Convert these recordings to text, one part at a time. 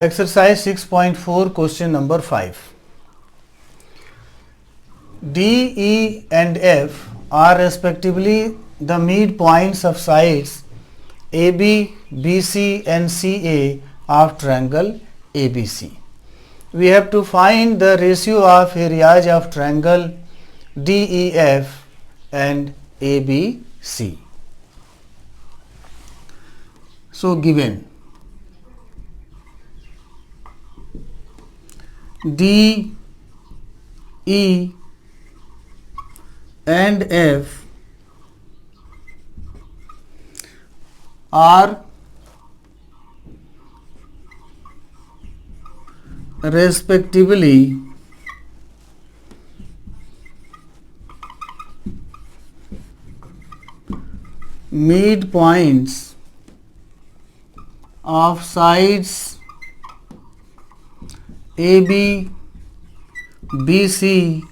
Exercise 6.4 question number 5. D, E and F are respectively the midpoints of sides AB, BC and CA of triangle ABC. We have to find the ratio of areas of triangle DEF and ABC. So given D, E and F are respectively midpoints of sides AB, BC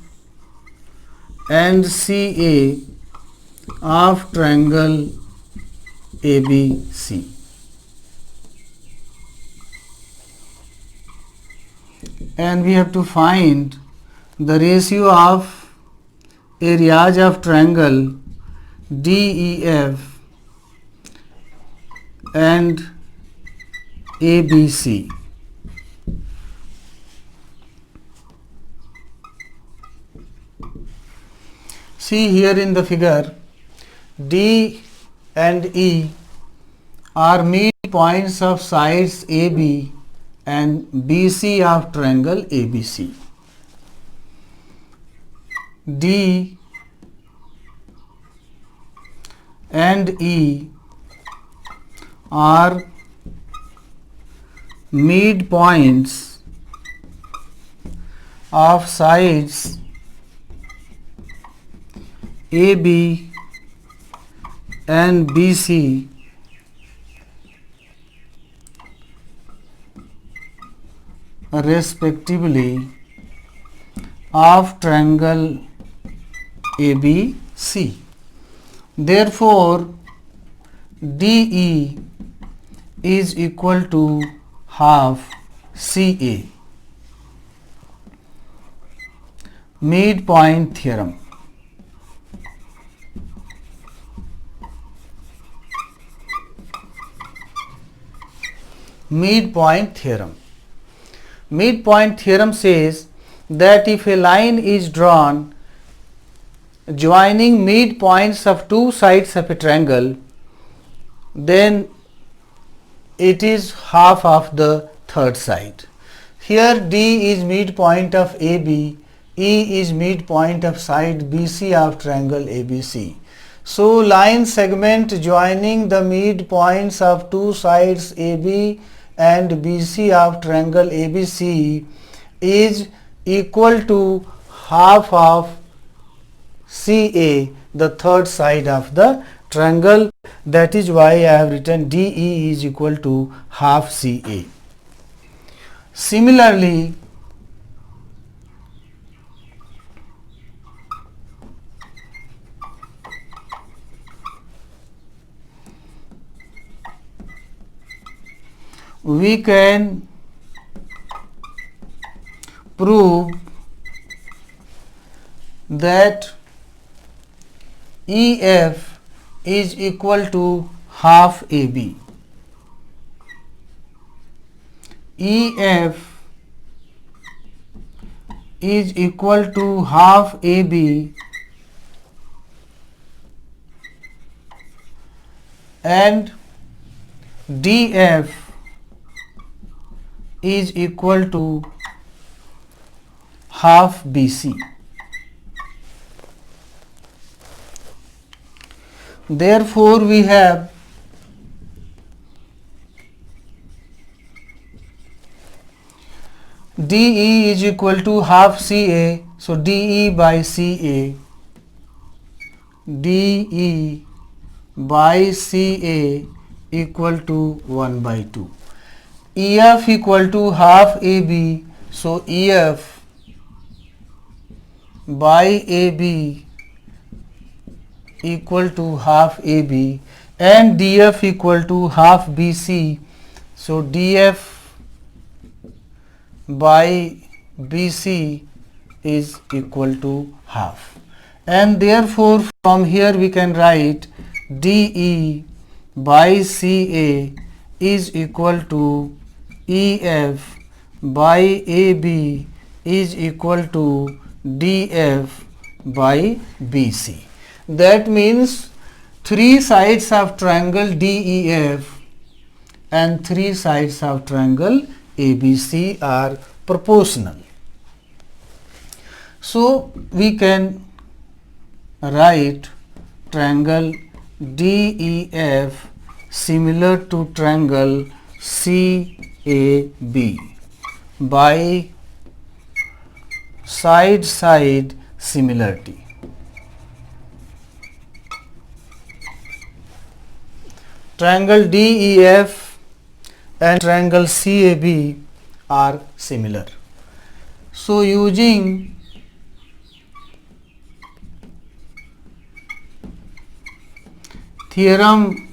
and CA of triangle ABC. And we have to find the ratio of areas of triangle DEF and ABC. See here in the figure, D and E are midpoints of sides AB and BC of triangle ABC. D and E are midpoints of sides AB and BC respectively of triangle ABC. Therefore, DE is equal to half CA. Midpoint theorem. Midpoint theorem. Midpoint theorem says that if a line is drawn joining midpoints of two sides of a triangle, then it is half of the third side. Here D is midpoint of AB, E is midpoint of side BC of triangle ABC. So line segment joining the midpoints of two sides AB and BC of triangle ABC is equal to half of CA, the third side of the triangle. That is why I have written DE is equal to half CA. Similarly, we can prove that EF is equal to half AB. EF is equal to half AB and DF is equal to half BC. Therefore, we have DE is equal to half CA. So, DE by CA, DE by CA equal to 1 by 2. EF equal to half AB. So, EF by AB equal to half AB and DF equal to half BC. So DF by BC is equal to half, and therefore from here we can write DE by CA is equal to EF by AB is equal to DF by BC. That means three sides of triangle DEF and three sides of triangle ABC are proportional. So we can write triangle DEF similar to triangle CAB by side similarity. Triangle DEF and triangle CAB are similar. So using theorem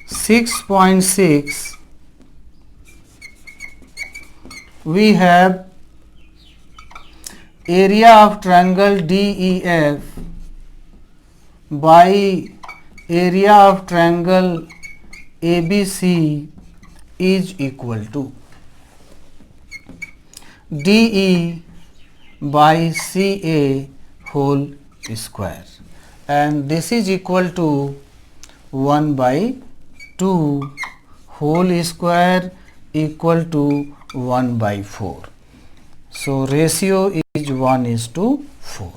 6.6, we have area of triangle DEF by area of triangle ABC is equal to DE by CA whole square, and this is equal to 1 by 2 whole square equal to 1 by 4. So ratio is 1:4.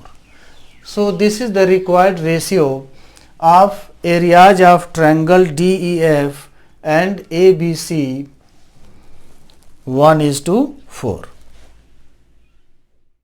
So this is the required ratio of areas of triangle DEF and ABC, 1:4.